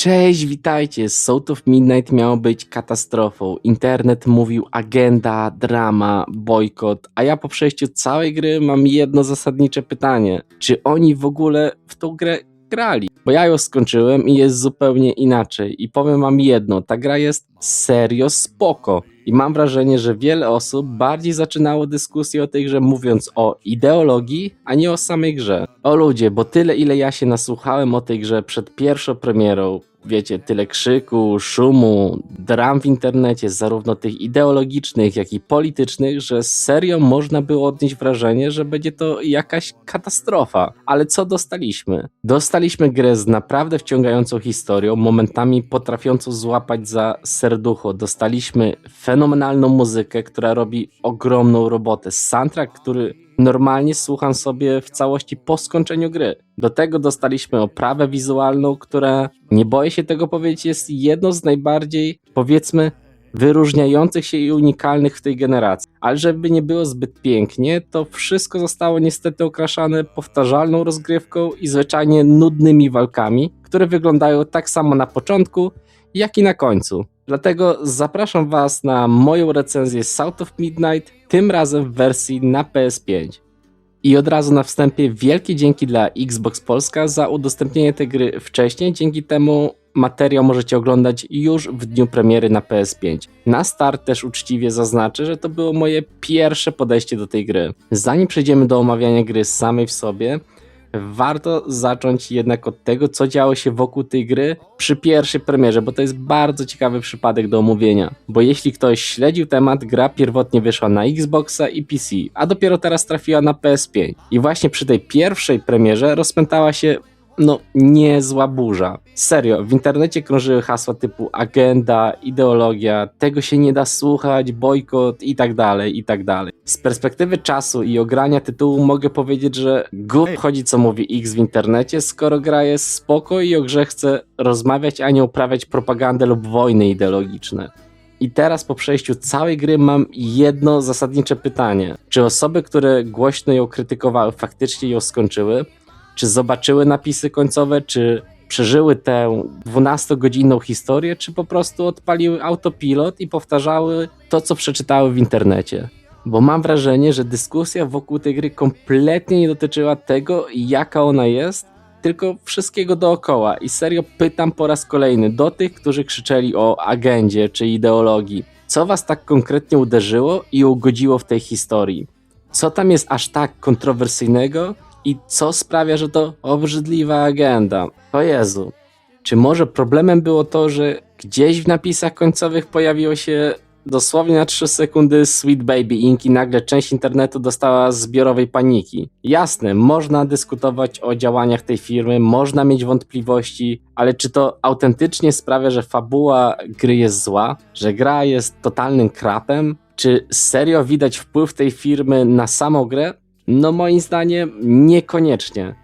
Cześć, witajcie. South of Midnight miało być katastrofą. Internet mówił agenda, drama, bojkot, a ja po przejściu całej gry mam jedno zasadnicze pytanie. Czy oni w ogóle w tą grę grali? Bo ja ją skończyłem i jest zupełnie inaczej. I powiem wam jedno, ta gra jest serio spoko. I mam wrażenie, że wiele osób bardziej zaczynało dyskusję o tej grze mówiąc o ideologii, a nie o samej grze. O ludzie, bo tyle ile ja się nasłuchałem o tej grze przed pierwszą premierą, wiecie, tyle krzyku, szumu, dram w internecie, zarówno tych ideologicznych, jak i politycznych, że serio można było odnieść wrażenie, że będzie to jakaś katastrofa. Ale co dostaliśmy? Dostaliśmy grę z naprawdę wciągającą historią, momentami potrafiącą złapać za serducho. Dostaliśmy fenomenalną muzykę, która robi ogromną robotę. Soundtrack, który normalnie słucham sobie w całości po skończeniu gry. Do tego dostaliśmy oprawę wizualną, która, nie boję się tego powiedzieć, jest jedną z najbardziej, powiedzmy, wyróżniających się i unikalnych w tej generacji. Ale żeby nie było zbyt pięknie, to wszystko zostało niestety okraszane powtarzalną rozgrywką i zwyczajnie nudnymi walkami, które wyglądają tak samo na początku, jak i na końcu. Dlatego zapraszam Was na moją recenzję South of Midnight, tym razem w wersji na PS5. I od razu na wstępie wielkie dzięki dla Xbox Polska za udostępnienie tej gry wcześniej, dzięki temu materiał możecie oglądać już w dniu premiery na PS5. Na start też uczciwie zaznaczę, że to było moje pierwsze podejście do tej gry. Zanim przejdziemy do omawiania gry samej w sobie, warto zacząć jednak od tego, co działo się wokół tej gry przy pierwszej premierze, bo to jest bardzo ciekawy przypadek do omówienia. Bo jeśli ktoś śledził temat, gra pierwotnie wyszła na Xboxa i PC, a dopiero teraz trafiła na PS5. I właśnie przy tej pierwszej premierze rozpętała się niezła burza. Serio, w internecie krążyły hasła typu agenda, ideologia, tego się nie da słuchać, bojkot i tak dalej, i tak dalej. Z perspektywy czasu i ogrania tytułu mogę powiedzieć, że głup chodzi co mówi X w internecie, skoro gra jest spoko i o grze chce rozmawiać, a nie uprawiać propagandę lub wojny ideologiczne. I teraz po przejściu całej gry mam jedno zasadnicze pytanie. Czy osoby, które głośno ją krytykowały, faktycznie ją skończyły? Czy zobaczyły napisy końcowe, czy przeżyły tę 12-godzinną historię, czy po prostu odpaliły autopilot i powtarzały to, co przeczytały w internecie. Bo mam wrażenie, że dyskusja wokół tej gry kompletnie nie dotyczyła tego, jaka ona jest, tylko wszystkiego dookoła. I serio pytam po raz kolejny do tych, którzy krzyczeli o agendzie czy ideologii. Co was tak konkretnie uderzyło i ugodziło w tej historii? Co tam jest aż tak kontrowersyjnego? I co sprawia, że to obrzydliwa agenda? O Jezu. Czy może problemem było to, że gdzieś w napisach końcowych pojawiło się dosłownie na 3 sekundy Sweet Baby Inc. i nagle część internetu dostała zbiorowej paniki? Jasne, można dyskutować o działaniach tej firmy, można mieć wątpliwości, ale czy to autentycznie sprawia, że fabuła gry jest zła? Że gra jest totalnym krapem? Czy serio widać wpływ tej firmy na samą grę? No moim zdaniem niekoniecznie.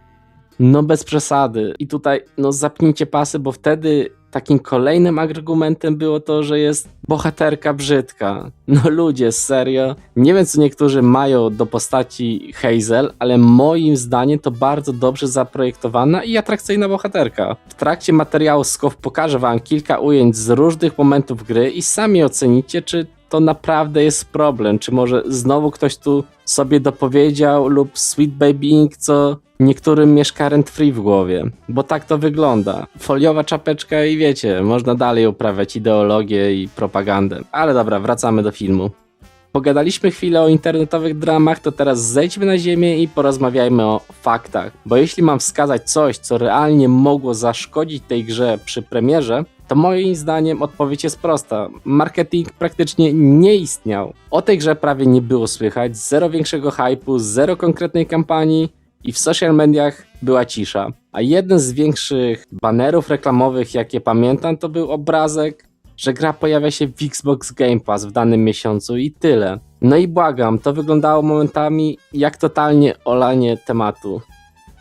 No bez przesady. I tutaj zapnijcie pasy, bo wtedy takim kolejnym argumentem było to, że jest bohaterka brzydka. No ludzie, serio. Nie wiem, co niektórzy mają do postaci Hazel, ale moim zdaniem to bardzo dobrze zaprojektowana i atrakcyjna bohaterka. W trakcie materiału Scoff pokażę wam kilka ujęć z różnych momentów gry i sami ocenicie, czy to naprawdę jest problem, czy może znowu ktoś tu sobie dopowiedział lub Sweet Baby Inc., co niektórym mieszka rent free w głowie, bo tak to wygląda. Foliowa czapeczka i wiecie, można dalej uprawiać ideologię i propagandę. Ale dobra, wracamy do filmu. Pogadaliśmy chwilę o internetowych dramach, to teraz zejdźmy na ziemię i porozmawiajmy o faktach, bo jeśli mam wskazać coś, co realnie mogło zaszkodzić tej grze przy premierze, to moim zdaniem odpowiedź jest prosta. Marketing praktycznie nie istniał. O tej grze prawie nie było słychać, zero większego hype'u, zero konkretnej kampanii i w social mediach była cisza. A jeden z większych banerów reklamowych, jakie pamiętam, to był obrazek, że gra pojawia się w Xbox Game Pass w danym miesiącu i tyle. No i błagam, to wyglądało momentami jak totalnie olanie tematu.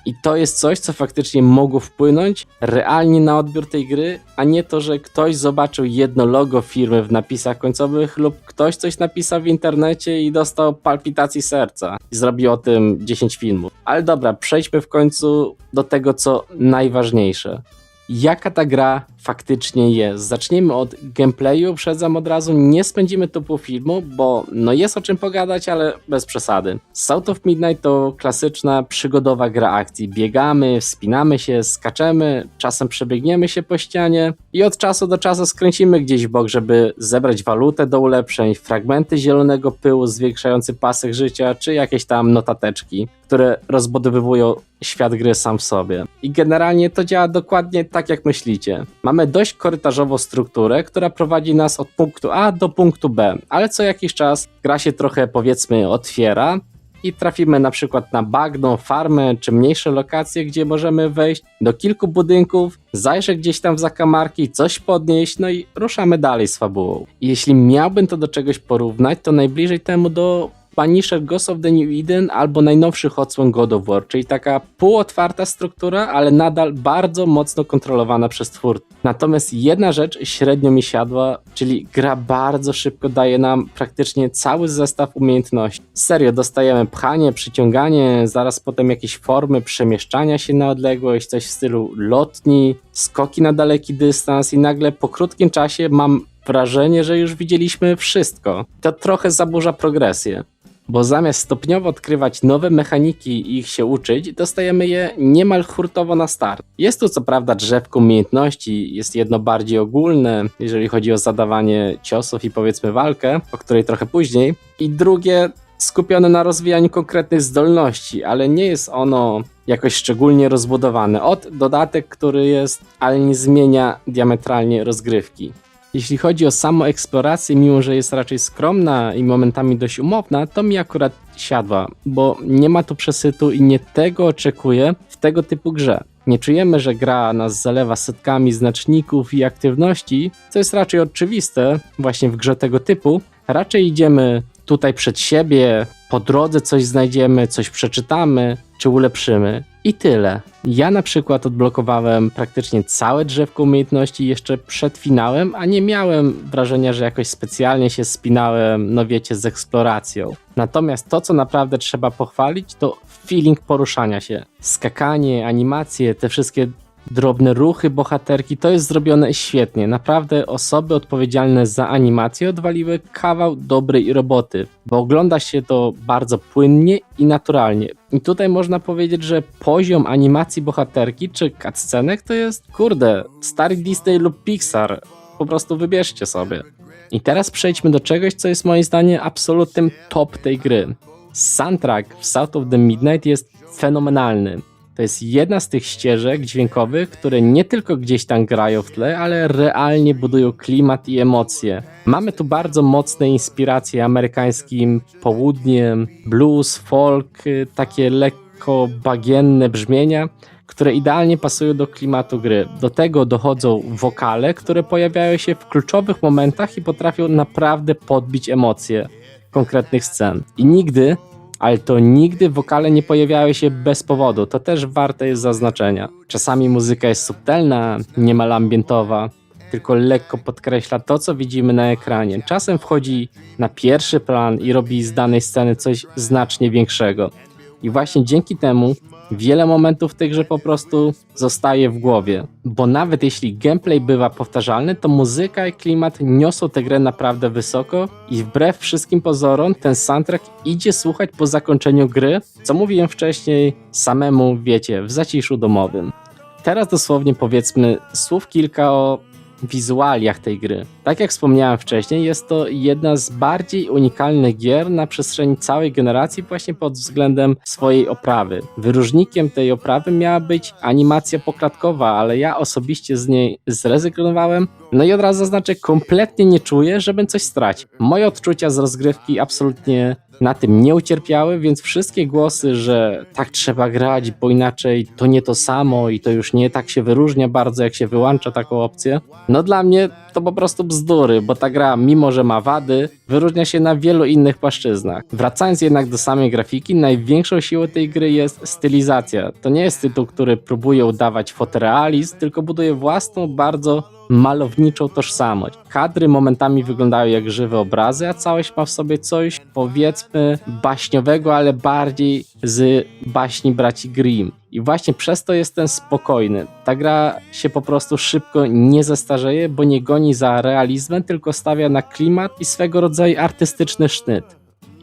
I to jest coś, co faktycznie mogło wpłynąć realnie na odbiór tej gry, a nie to, że ktoś zobaczył jedno logo firmy w napisach końcowych lub ktoś coś napisał w internecie i dostał palpitacji serca i zrobił o tym 10 filmów. Ale dobra, przejdźmy w końcu do tego, co najważniejsze. Jaka ta gra faktycznie jest. Zacznijmy od gameplayu, uprzedzam od razu, nie spędzimy tu pół filmu, bo no jest o czym pogadać, ale bez przesady. South of Midnight to klasyczna przygodowa gra akcji. Biegamy, wspinamy się, skaczemy, czasem przebiegniemy się po ścianie i od czasu do czasu skręcimy gdzieś w bok, żeby zebrać walutę do ulepszeń, fragmenty zielonego pyłu zwiększający pasek życia, czy jakieś tam notateczki, które rozbudowywują świat gry sam w sobie. I generalnie to działa dokładnie tak, jak myślicie. Mamy dość korytarzową strukturę, która prowadzi nas od punktu A do punktu B, ale co jakiś czas gra się trochę, powiedzmy, otwiera i trafimy na przykład na bagno, farmę czy mniejsze lokacje, gdzie możemy wejść do kilku budynków, zajrzeć gdzieś tam w zakamarki, coś podnieść, no i ruszamy dalej z fabułą. I jeśli miałbym to do czegoś porównać, to najbliżej temu do Punisher Ghost of the New Eden albo najnowszych odsłon God of War, czyli taka półotwarta struktura, ale nadal bardzo mocno kontrolowana przez twórcę. Natomiast jedna rzecz średnio mi siadła, czyli gra bardzo szybko daje nam praktycznie cały zestaw umiejętności. Serio, dostajemy pchanie, przyciąganie, zaraz potem jakieś formy przemieszczania się na odległość, coś w stylu lotni, skoki na daleki dystans i nagle po krótkim czasie mam wrażenie, że już widzieliśmy wszystko. To trochę zaburza progresję, bo zamiast stopniowo odkrywać nowe mechaniki i ich się uczyć, dostajemy je niemal hurtowo na start. Jest tu co prawda drzewko umiejętności, jest jedno bardziej ogólne, jeżeli chodzi o zadawanie ciosów i powiedzmy walkę, o której trochę później, i drugie skupione na rozwijaniu konkretnych zdolności, ale nie jest ono jakoś szczególnie rozbudowane. Dodatek, który jest, ale nie zmienia diametralnie rozgrywki. Jeśli chodzi o samą eksplorację, mimo że jest raczej skromna i momentami dość umowna, to mi akurat siadła, bo nie ma tu przesytu i nie tego oczekuję w tego typu grze. Nie czujemy, że gra nas zalewa setkami znaczników i aktywności, co jest raczej oczywiste właśnie w grze tego typu. Raczej idziemy tutaj przed siebie, po drodze coś znajdziemy, coś przeczytamy, czy ulepszymy. I tyle. Ja na przykład odblokowałem praktycznie całe drzewko umiejętności jeszcze przed finałem, a nie miałem wrażenia, że jakoś specjalnie się spinałem, no wiecie, z eksploracją. Natomiast to, co naprawdę trzeba pochwalić, to feeling poruszania się. Skakanie, animacje, te wszystkie drobne ruchy bohaterki, to jest zrobione świetnie. Naprawdę osoby odpowiedzialne za animację odwaliły kawał dobrej roboty, bo ogląda się to bardzo płynnie i naturalnie. I tutaj można powiedzieć, że poziom animacji bohaterki czy cutscenek to jest, kurde, stary Disney lub Pixar. Po prostu wybierzcie sobie. I teraz przejdźmy do czegoś, co jest moim zdaniem absolutnym top tej gry. Soundtrack w South of the Midnight jest fenomenalny. To jest jedna z tych ścieżek dźwiękowych, które nie tylko gdzieś tam grają w tle, ale realnie budują klimat i emocje. Mamy tu bardzo mocne inspiracje amerykańskim południem, blues, folk, takie lekko bagienne brzmienia, które idealnie pasują do klimatu gry. Do tego dochodzą wokale, które pojawiają się w kluczowych momentach i potrafią naprawdę podbić emocje konkretnych scen. I nigdy, ale to nigdy wokale nie pojawiały się bez powodu, to też warte jest zaznaczenia. Czasami muzyka jest subtelna, niemal ambientowa, tylko lekko podkreśla to, co widzimy na ekranie. Czasem wchodzi na pierwszy plan i robi z danej sceny coś znacznie większego. I właśnie dzięki temu wiele momentów w tej grze po prostu zostaje w głowie. Bo nawet jeśli gameplay bywa powtarzalny, to muzyka i klimat niosą tę grę naprawdę wysoko i wbrew wszystkim pozorom ten soundtrack idzie słuchać po zakończeniu gry, co mówiłem wcześniej, samemu, wiecie, w zaciszu domowym. Teraz dosłownie powiedzmy słów kilka o wizualiach tej gry. Tak jak wspomniałem wcześniej, jest to jedna z bardziej unikalnych gier na przestrzeni całej generacji właśnie pod względem swojej oprawy. Wyróżnikiem tej oprawy miała być animacja poklatkowa, ale ja osobiście z niej zrezygnowałem. No i od razu zaznaczę, kompletnie nie czuję, żebym coś stracił. Moje odczucia z rozgrywki absolutnie na tym nie ucierpiały, więc wszystkie głosy, że tak trzeba grać, bo inaczej to nie to samo i to już nie tak się wyróżnia bardzo, jak się wyłącza taką opcję, no dla mnie to po prostu bzdury, bo ta gra, mimo że ma wady, wyróżnia się na wielu innych płaszczyznach. Wracając jednak do samej grafiki, największą siłą tej gry jest stylizacja. To nie jest tytuł, który próbuje udawać fotorealizm, tylko buduje własną, bardzo malowniczą tożsamość. Kadry momentami wyglądają jak żywe obrazy, a całość ma w sobie coś, powiedzmy, baśniowego, ale bardziej z baśni braci Grimm. I właśnie przez to jest ten spokojny. Ta gra się po prostu szybko nie zestarzeje, bo nie goni za realizmem, tylko stawia na klimat i swego rodzaju artystyczny sznyt.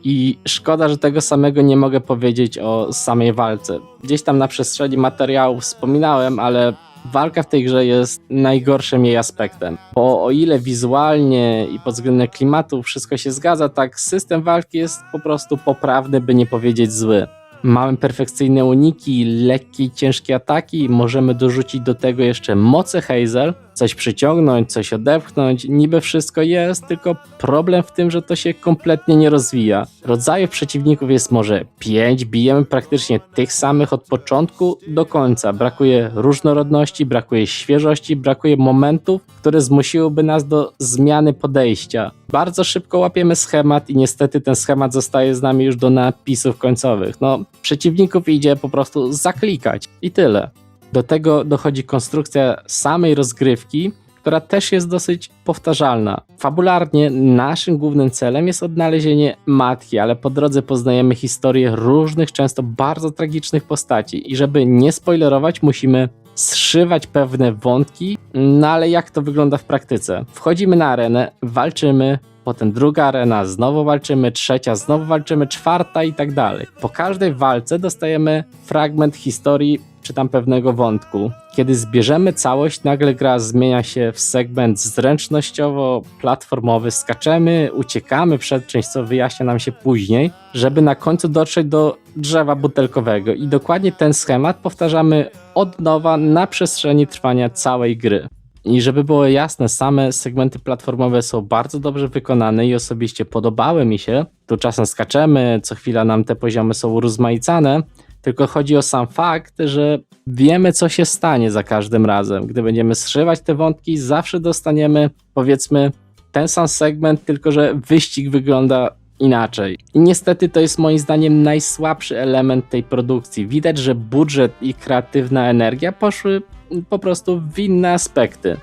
I szkoda, że tego samego nie mogę powiedzieć o samej walce. Gdzieś tam na przestrzeni materiałów wspominałem, ale walka w tej grze jest najgorszym jej aspektem. Bo o ile wizualnie i pod względem klimatu wszystko się zgadza, tak system walki jest po prostu poprawny, by nie powiedzieć zły. Mamy perfekcyjne uniki, lekkie i ciężkie ataki, możemy dorzucić do tego jeszcze moce Hazel, coś przyciągnąć, coś odepchnąć, niby wszystko jest, tylko problem w tym, że to się kompletnie nie rozwija. Rodzajów przeciwników jest może 5, bijemy praktycznie tych samych od początku do końca. Brakuje różnorodności, brakuje świeżości, brakuje momentów, które zmusiłyby nas do zmiany podejścia. Bardzo szybko łapiemy schemat i niestety ten schemat zostaje z nami już do napisów końcowych. No, przeciwników idzie po prostu zaklikać i tyle. Do tego dochodzi konstrukcja samej rozgrywki, która też jest dosyć powtarzalna. Fabularnie naszym głównym celem jest odnalezienie matki, ale po drodze poznajemy historię różnych, często bardzo tragicznych postaci i żeby nie spoilerować, musimy zszywać pewne wątki, no ale jak to wygląda w praktyce? Wchodzimy na arenę, walczymy, potem druga arena, znowu walczymy, trzecia, znowu walczymy, czwarta i tak dalej. Po każdej walce dostajemy fragment historii czy tam pewnego wątku. Kiedy zbierzemy całość, nagle gra zmienia się w segment zręcznościowo-platformowy. Skaczemy, uciekamy przed czymś, co wyjaśnia nam się później, żeby na końcu dotrzeć do drzewa butelkowego. I dokładnie ten schemat powtarzamy od nowa na przestrzeni trwania całej gry. I żeby było jasne, same segmenty platformowe są bardzo dobrze wykonane i osobiście podobały mi się. Tu czasem skaczemy, co chwila nam te poziomy są urozmaicane, tylko chodzi o sam fakt, że wiemy, co się stanie za każdym razem. Gdy będziemy zszywać te wątki, zawsze dostaniemy, powiedzmy, ten sam segment, tylko że wyścig wygląda inaczej. I niestety to jest moim zdaniem najsłabszy element tej produkcji. Widać, że budżet i kreatywna energia poszły po prostu w inne aspekty.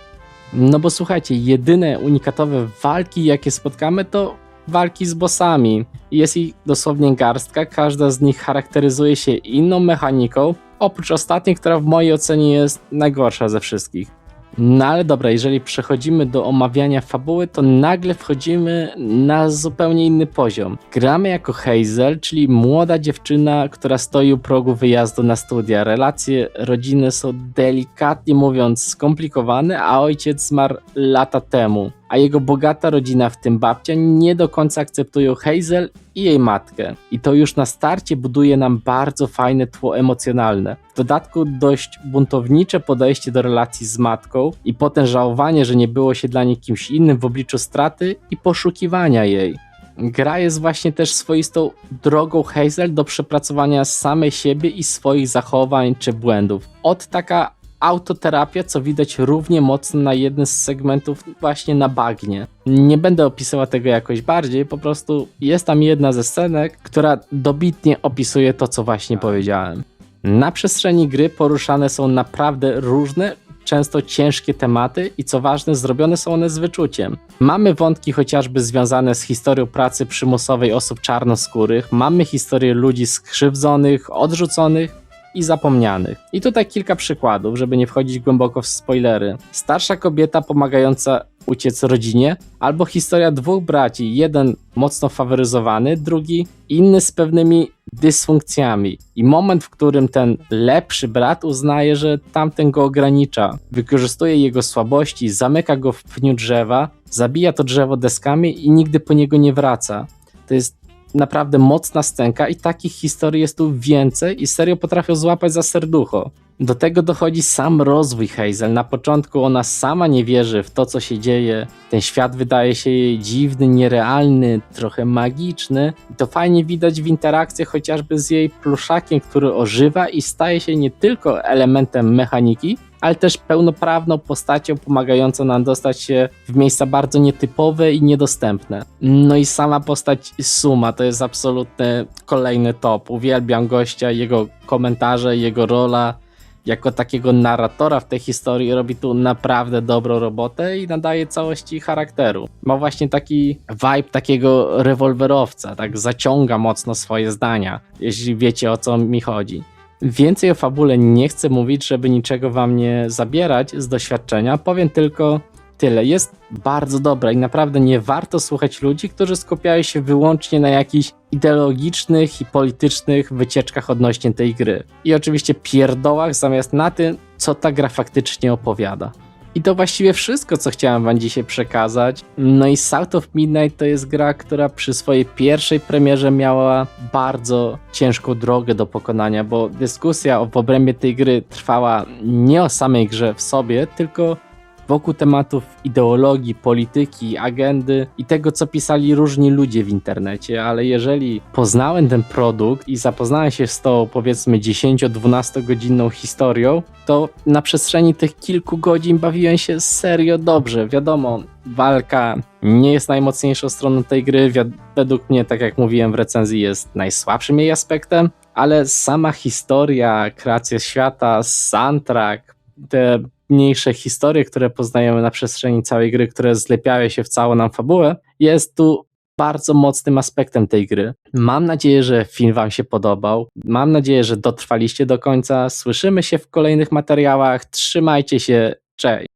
No bo słuchajcie, jedyne unikatowe walki, jakie spotkamy, to walki z bossami. Jest ich dosłownie garstka, każda z nich charakteryzuje się inną mechaniką, oprócz ostatniej, która w mojej ocenie jest najgorsza ze wszystkich. No ale dobra, jeżeli przechodzimy do omawiania fabuły, to nagle wchodzimy na zupełnie inny poziom. Gramy jako Hazel, czyli młoda dziewczyna, która stoi u progu wyjazdu na studia. Relacje rodziny są delikatnie mówiąc skomplikowane, a ojciec zmarł lata temu. A jego bogata rodzina, w tym babcia, nie do końca akceptują Hazel i jej matkę. I to już na starcie buduje nam bardzo fajne tło emocjonalne. W dodatku dość buntownicze podejście do relacji z matką i potem żałowanie, że nie było się dla niej kimś innym w obliczu straty i poszukiwania jej. Gra jest właśnie też swoistą drogą Hazel do przepracowania samej siebie i swoich zachowań czy błędów. Taka autoterapia, co widać równie mocno na jednym z segmentów właśnie na bagnie. Nie będę opisywał tego jakoś bardziej, po prostu jest tam jedna ze scenek, która dobitnie opisuje to, co właśnie powiedziałem. Na przestrzeni gry poruszane są naprawdę różne, często ciężkie tematy i co ważne, zrobione są one z wyczuciem. Mamy wątki chociażby związane z historią pracy przymusowej osób czarnoskórych, mamy historię ludzi skrzywdzonych, odrzuconych i zapomnianych. I tutaj kilka przykładów, żeby nie wchodzić głęboko w spoilery. Starsza kobieta pomagająca uciec rodzinie, albo historia dwóch braci, jeden mocno faworyzowany, drugi inny z pewnymi dysfunkcjami. I moment, w którym ten lepszy brat uznaje, że tamten go ogranicza, wykorzystuje jego słabości, zamyka go w pniu drzewa, zabija to drzewo deskami i nigdy po niego nie wraca. To jest naprawdę mocna scenka i takich historii jest tu więcej i serio potrafią złapać za serducho. Do tego dochodzi sam rozwój Hazel. Na początku ona sama nie wierzy w to, co się dzieje. Ten świat wydaje się jej dziwny, nierealny, trochę magiczny. I to fajnie widać w interakcjach chociażby z jej pluszakiem, który ożywa i staje się nie tylko elementem mechaniki, ale też pełnoprawną postacią pomagającą nam dostać się w miejsca bardzo nietypowe i niedostępne. No i sama postać Suma to jest absolutny kolejny top. Uwielbiam gościa, jego komentarze, jego rola. jako takiego narratora w tej historii robi tu naprawdę dobrą robotę i nadaje całości charakteru. Ma właśnie taki vibe takiego rewolwerowca, tak zaciąga mocno swoje zdania, jeśli wiecie, o co mi chodzi. Więcej o fabule nie chcę mówić, żeby niczego wam nie zabierać z doświadczenia, powiem tylko tyle. Jest bardzo dobra i naprawdę nie warto słuchać ludzi, którzy skupiają się wyłącznie na jakichś ideologicznych i politycznych wycieczkach odnośnie tej gry. I oczywiście pierdołach zamiast na tym, co ta gra faktycznie opowiada. I to właściwie wszystko, co chciałem wam dzisiaj przekazać. No i South of Midnight to jest gra, która przy swojej pierwszej premierze miała bardzo ciężką drogę do pokonania, bo dyskusja w obrębie tej gry trwała nie o samej grze w sobie, tylko wokół tematów ideologii, polityki, agendy i tego, co pisali różni ludzie w internecie, ale jeżeli poznałem ten produkt i zapoznałem się z tą, powiedzmy, 10-12 godzinną historią, to na przestrzeni tych kilku godzin bawiłem się serio dobrze. Wiadomo, walka nie jest najmocniejszą stroną tej gry, według mnie, tak jak mówiłem w recenzji, jest najsłabszym jej aspektem, ale sama historia, kreacja świata, soundtrack, te mniejsze historie, które poznajemy na przestrzeni całej gry, które zlepiają się w całą nam fabułę, jest tu bardzo mocnym aspektem tej gry. Mam nadzieję, że film wam się podobał. Mam nadzieję, że dotrwaliście do końca. Słyszymy się w kolejnych materiałach. Trzymajcie się. Cześć!